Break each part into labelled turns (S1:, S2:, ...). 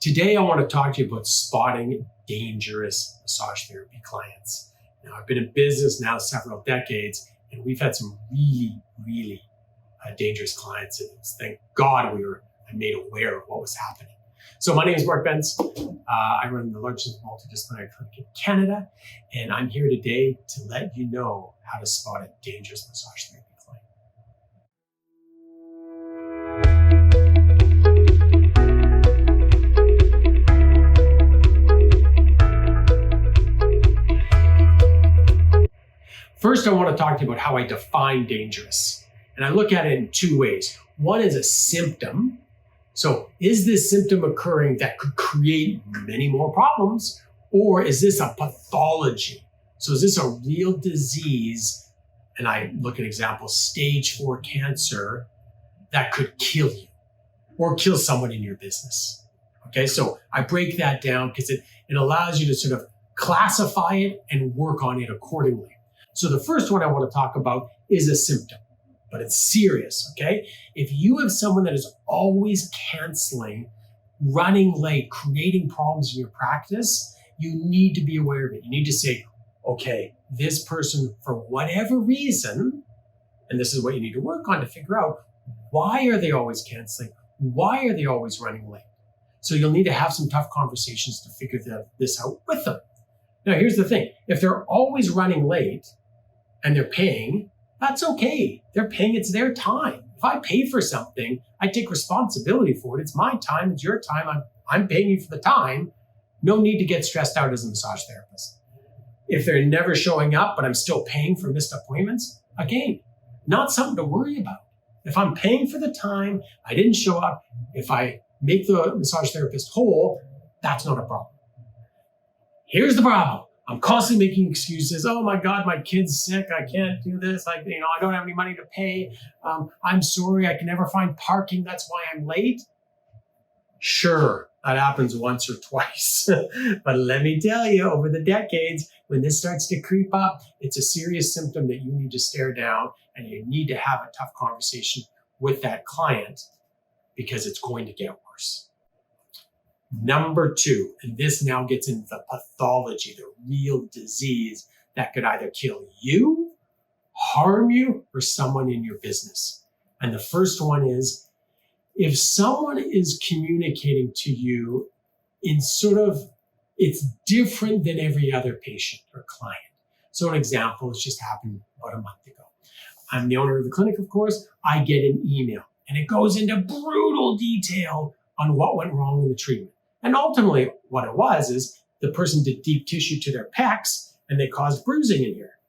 S1: Today, I want to talk to you about spotting dangerous massage therapy clients. Now, I've been in business now several decades, and we've had some really dangerous clients. And thank God I made aware of what was happening. So my name is Mark Benz. I run the largest multidisciplinary clinic in Canada, and I'm here today to let you know how to spot a dangerous massage therapy client. First, I want to talk to you about how I define dangerous. And I look at it in two ways. One is a symptom. So is this symptom occurring that could create many more problems? Or is this a pathology? So is this a real disease? And I look at examples, stage 4 cancer that could kill you or kill someone in your business. Okay, so I break that down because it allows you to sort of classify it and work on it accordingly. So the first one I want to talk about is a symptom, but it's serious, okay? If you have someone that is always canceling, running late, creating problems in your practice, you need to be aware of it. You need to say, okay, this person, for whatever reason, and this is what you need to work on to figure out, why are they always canceling? Why are they always running late? So you'll need to have some tough conversations to figure this out with them. Now, here's the thing. If they're always running late and they're paying, that's okay. They're paying, it's their time. If I pay for something, I take responsibility for it. It's my time, it's your time. I'm paying you for the time. No need to get stressed out as a massage therapist. If they're never showing up, but I'm still paying for missed appointments, again, not something to worry about. If I'm paying for the time, I didn't show up, if I make the massage therapist whole, that's not a problem. Here's the problem. I'm constantly making excuses. Oh my God, my kid's sick. I can't do this. I don't have any money to pay. I'm sorry. I can never find parking. That's why I'm late. Sure, that happens once or twice. But let me tell you, over the decades, when this starts to creep up, it's a serious symptom that you need to stare down, and you need to have a tough conversation with that client because it's going to get worse. Number 2, and this now gets into the pathology, the real disease that could either kill you, harm you, or someone in your business. And the first one is, if someone is communicating to you in it's different than every other patient or client. So an example, it's just happened about a month ago. I'm the owner of the clinic, of course. I get an email, and it goes into brutal detail on what went wrong in the treatment. And ultimately, what it was is the person did deep tissue to their pecs and they caused bruising in here.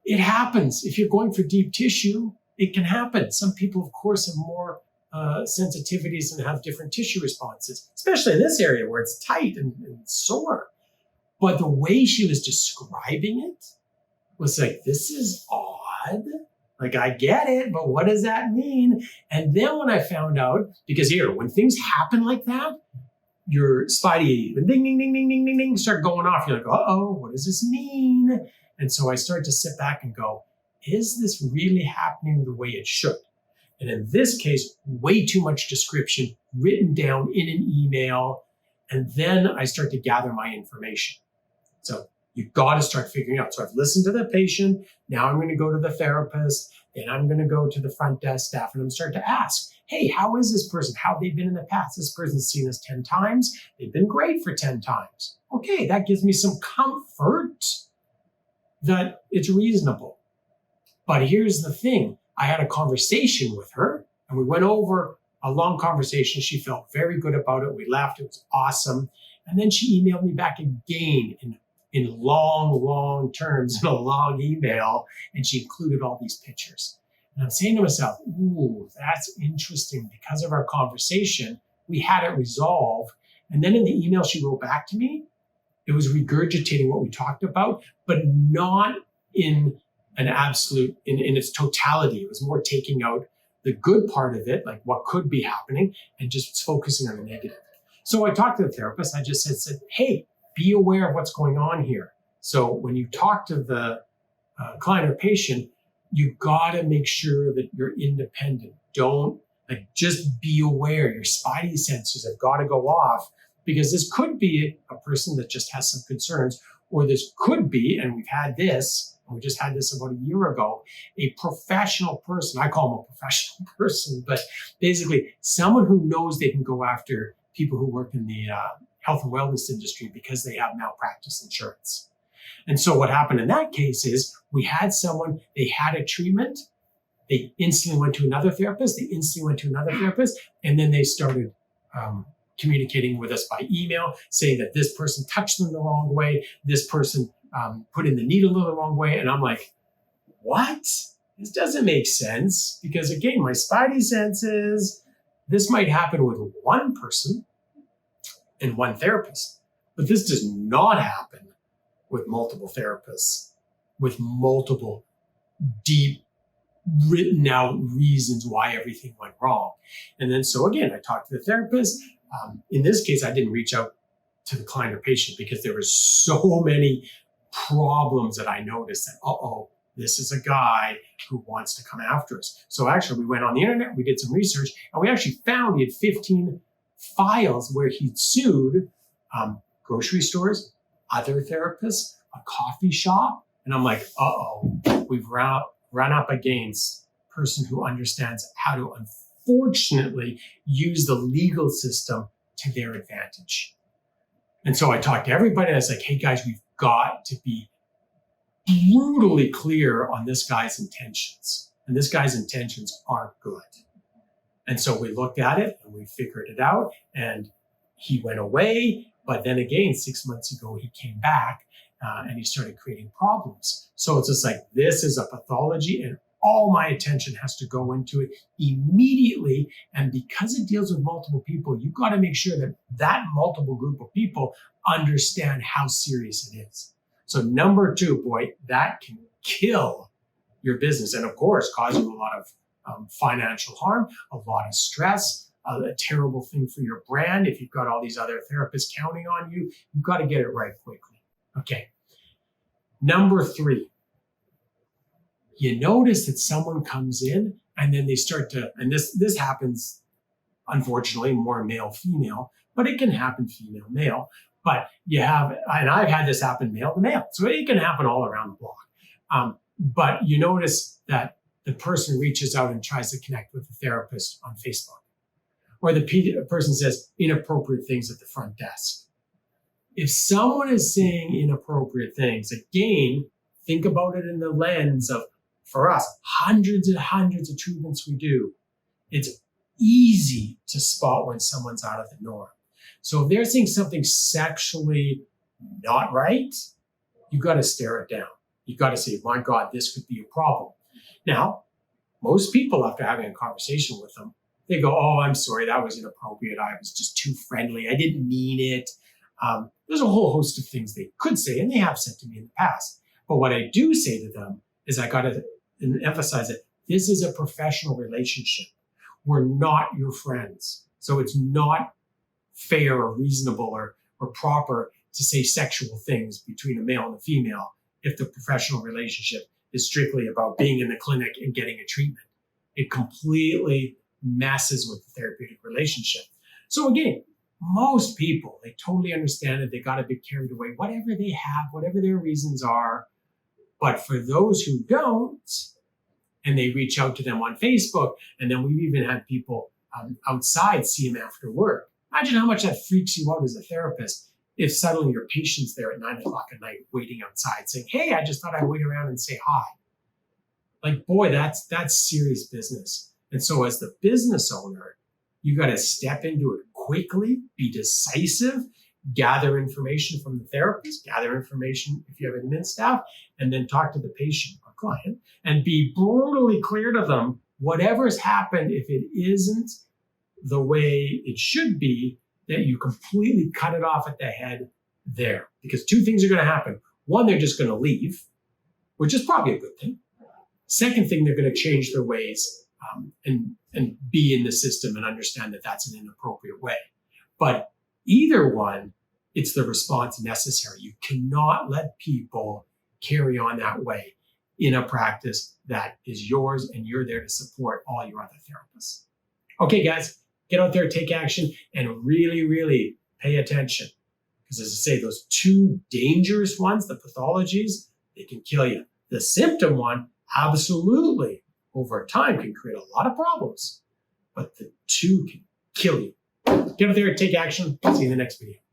S1: It happens. If you're going for deep tissue, it can happen. Some people, of course, have more sensitivities and have different tissue responses, especially in this area where it's tight and sore. But the way she was describing it was like, this is odd. Like, I get it, but what does that mean? And then when I found out, because when things happen like that, your spidey ding, ding, ding, ding, ding, ding, ding, start going off. You're like, uh-oh, what does this mean? And so I start to sit back and go, is this really happening the way it should? And in this case, way too much description written down in an email. And then I start to gather my information. So you've got to start figuring out. So I've listened to the patient. Now I'm going to go to the therapist. Then I'm going to go to the front desk staff and I'm starting to ask, hey, how is this person? How have they been in the past? This person's seen us 10 times. They've been great for 10 times. Okay, that gives me some comfort that it's reasonable. But here's the thing. I had a conversation with her and we went over a long conversation. She felt very good about it. We laughed. It was awesome. And then she emailed me back again in long terms in a long email, and she included all these pictures. And I'm saying to myself, ooh, that's interesting. Because of our conversation, we had it resolved. And then in the email she wrote back to me, it was regurgitating what we talked about, but not in an absolute, in its totality. It was more taking out the good part of it, like what could be happening, and just focusing on the negative. So I talked to the therapist. I just said, hey, be aware of what's going on here. So when you talk to the client or patient, you got to make sure that you're independent. Don't Like, just be aware. Your spidey sensors have got to go off, because this could be a person that just has some concerns, or this could be, and we just had this about a year ago, a professional person. I call them a professional person, but basically someone who knows they can go after people who work in the health and wellness industry because they have malpractice insurance. And so what happened in that case is we had someone, they had a treatment, they instantly went to another therapist, and then they started communicating with us by email, saying that this person touched them the wrong way, this person put in the needle the wrong way. And I'm like, what? This doesn't make sense, because again, my spidey senses, this might happen with one person and one therapist, but this does not happen with multiple therapists, with multiple deep written out reasons why everything went wrong. And then, so again, I talked to the therapist. In this case, I didn't reach out to the client or patient because there were so many problems that I noticed that, this is a guy who wants to come after us. So actually, we went on the internet, we did some research, and we actually found he had 15 files where he'd sued grocery stores, other therapists, a coffee shop. And I'm like, we've run up against a person who understands how to unfortunately use the legal system to their advantage. And so I talked to everybody, and I was like, hey guys, we've got to be brutally clear on this guy's intentions. And this guy's intentions aren't good. And so we looked at it and we figured it out, and he went away. But then again, 6 months ago, he came back and he started creating problems. So it's just like, this is a pathology, and all my attention has to go into it immediately. And because it deals with multiple people, you've got to make sure that that multiple group of people understand how serious it is. So number 2, boy, that can kill your business, and of course, cause you a lot of financial harm, a lot of stress, a terrible thing for your brand. If you've got all these other therapists counting on you, you've got to get it right quickly. Okay. Number 3, you notice that someone comes in and then they start to, and this happens, unfortunately, more male, female, but it can happen female, male. But you have, and I've had this happen male to male. So it can happen all around the block. But you notice that the person reaches out and tries to connect with the therapist on Facebook. Or the person says inappropriate things at the front desk. If someone is saying inappropriate things, again, think about it in the lens of, for us, hundreds and hundreds of treatments we do. It's easy to spot when someone's out of the norm. So if they're saying something sexually not right, you got to stare it down. You got to say, my God, this could be a problem. Now, most people, after having a conversation with them, they go, oh, I'm sorry, that was inappropriate. I was just too friendly. I didn't mean it. There's a whole host of things they could say, and they have said to me in the past. But what I do say to them is I got to emphasize that this is a professional relationship. We're not your friends. So it's not fair or reasonable or proper to say sexual things between a male and a female if the professional relationship is strictly about being in the clinic and getting a treatment. It completely messes with the therapeutic relationship. So again, most people, they totally understand that they got a bit carried away, whatever they have, whatever their reasons are. But for those who don't, and they reach out to them on Facebook, and then we've even had people outside see them after work. Imagine how much that freaks you out as a therapist if suddenly your patient's there at 9 o'clock at night waiting outside saying, hey, I just thought I'd wait around and say hi. Like, boy, that's serious business. And so as the business owner, you got to step into it quickly, be decisive, gather information from the therapist, gather information if you have admin staff, and then talk to the patient or client and be brutally clear to them whatever's happened. If it isn't the way it should be, that you completely cut it off at the head there. Because 2 things are going to happen. One, they're just going to leave, which is probably a good thing. Second thing, they're going to change their ways and be in the system and understand that that's an inappropriate way. But either one, it's the response necessary. You cannot let people carry on that way in a practice that is yours and you're there to support all your other therapists. Okay, guys, get out there, take action, and really, really pay attention. Because as I say, those two dangerous ones, the pathologies, they can kill you. The symptom one, absolutely, over time can create a lot of problems. But the two can kill you. Get out there and take action. See you in the next video.